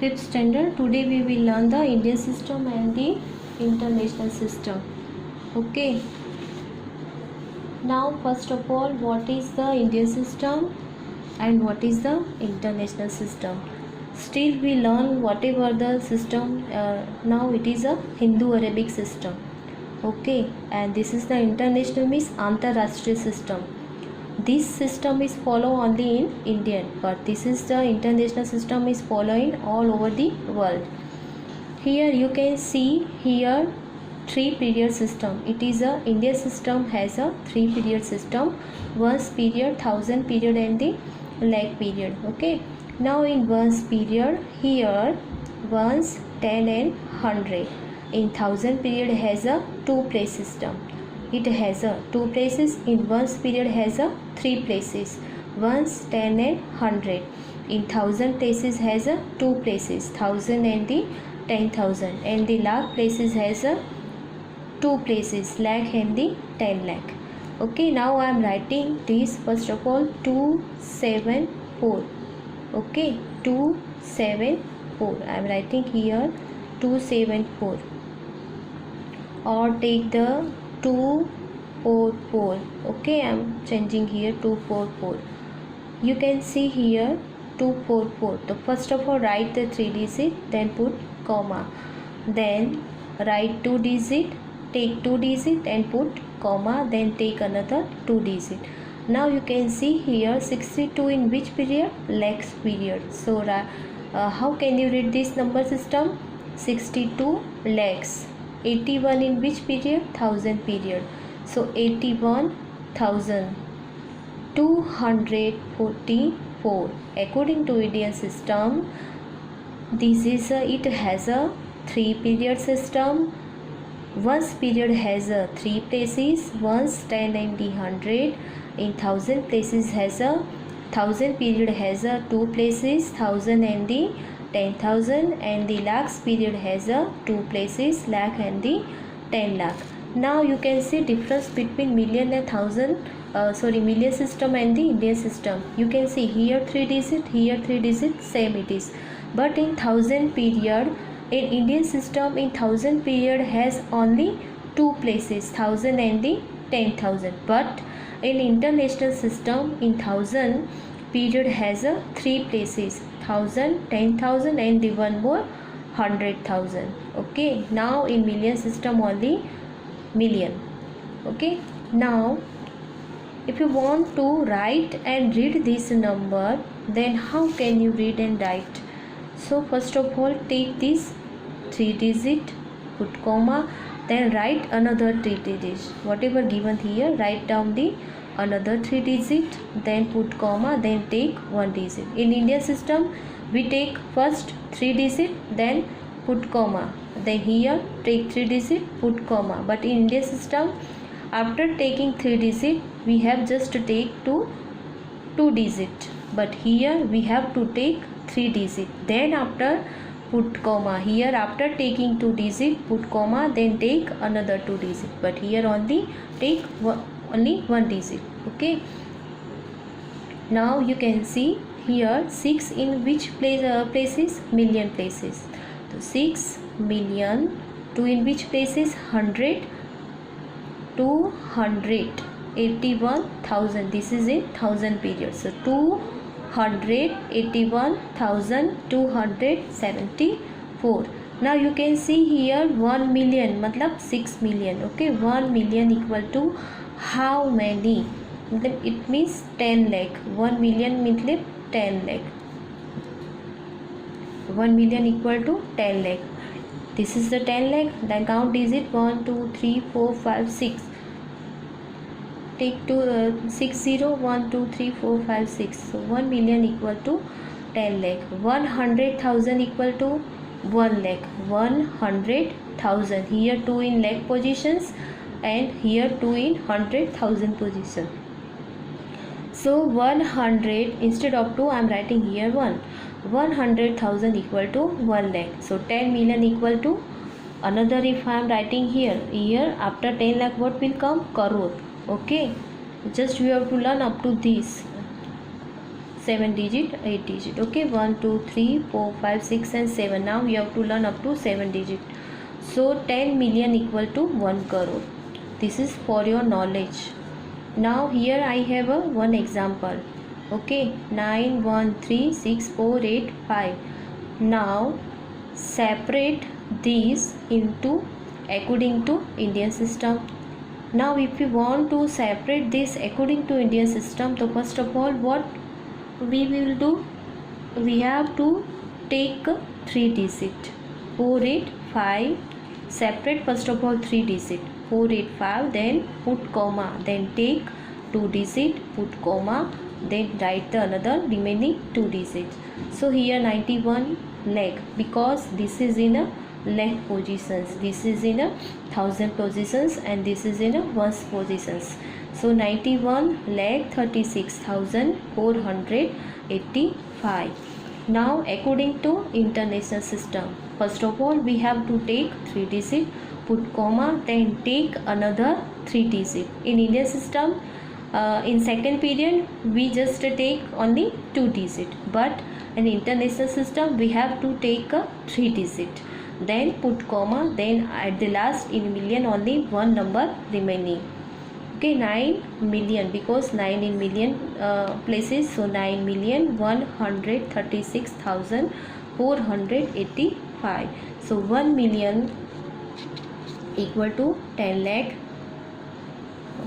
fifth standard. Today we will learn the Indian system and the international system. Okay. Now first of all, what is the Indian system and what is the international system? Still we learn whatever the system. Now it is a Hindu-Arabic system. Okay, and this is the international means Antarashtriya system. This system is follow only in Indian, but this is the international system is following all over the world. Here you can see here 3 period system. It is a India system has a 3 period system, once period, 1000 period and the lakh period. Okay, now in once period here once, 10 and 100. In 1000 period has a 2 place system. It has a 2 places. In once period has a 3 places, once, 10 and 100. In 1000 places has a 2 places, 1000 and the 10,000. And the lakh places has a 2 places, lakh and the 10 lakh. Okay, now I am writing this first of all 274. Okay, 274. I am writing here 274. Or take the 244. Okay, I am changing here 244. You can see here 244. So first of all write the 3 digit, then put comma, then write 2 digit, take 2 digit and put comma, then take another 2 digit. Now you can see here 62 in which period? Lakhs period. So how can you read this number system? 62 lakhs. 81 in which period? 1000 period. So 81,244. According to Indian system, this is it has a 3 period system. Once period has a 3 places, once, 10 and the 100. In 1000 places has a 1000 period has a 2 places, 1000 and the 10,000. And the lakhs period has a 2 places, lakh and the 10 lakh. Now you can see difference between million and million system and the Indian system. You can see here 3 digit, here 3 digit, same it is. But in 1000 period, in Indian system, in 1000 period has only 2 places, 1000 and the 10,000. But in international system, in 1000 period has a 3 places, 1000, 10,000 and the one more 100,000. Okay, now in million system only million. Okay, now if you want to write and read this number, then how can you read and write? So first of all take this 3 digit, put comma, then write another 3 digits, whatever given here, write down the another 3 digit, then put comma, then take 1 digit. In Indian system we take first 3 digit, then put comma, then here take 3 digit, put comma. But in Indian system, after taking 3 digit we have just to take 2 digit, but here we have to take 3 digit, then after put comma. Here after taking 2 digit put comma, then take another 2 digit, but here only take only 1 digit. Okay, now you can see here 6 in which places? Million places. So 6 million. 2 in which places? 100. 281,000. This is in 1000 period. So 281,274. Now you can see here 1 million matlab 6 million. Okay, 1 million equal to how many? It means 10 lakh. 1 million means 10 lakh. 1 million equal to 10 lakh. This is the 10 lakh. Then count digit 1, 2, 3, 4, 5, 6. Take 6 0, 1, 2, 3, 4, 5, 6. So 1 million equal to 10 lakh. 100,000 equal to 1 lakh. 100,000. Here 2 in lakh positions and here 2 in 100,000 position. So 100 instead of 2 I am writing here 1. 100,000 equal to 1 lakh. So 10 million equal to another, if I am writing here after 10 lakh what will come? Crore. Okay, just we have to learn up to this. 7 digit, 8 digit. Okay, 1 2 3 4 5 6 and 7. Now you have to learn up to 7 digit. So 10 million equal to 1 crore. This is for your knowledge. Now here I have a one example. Okay, 9 1 3 6 4 8 5. Now separate these into according to Indian system. Now if you want to separate this according to Indian system, so first of all what we will do, we have to take 3 digit 4 8 5. Separate first of all 3 digit 4 8 5, then put comma, then take 2 digit, put comma, then write the another remaining 2 digits. So here 91 lakh, because this is in a lakh positions, this is in a 1000 positions, and this is in a ones positions. So 91 lakh 36,485. Now according to international system, first of all we have to take 3 digit, put comma, then take another 3 digit. In Indian system, in second period we just take only 2 digit, but in international system we have to take a 3 digit, then put comma, then at the last in million only one number remaining. Okay, 9 million, because 9 in million places, so 9,136,485. so 1 million equal to 10 lakh.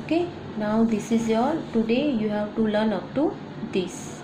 Okay, now this is your today, you have to learn up to this.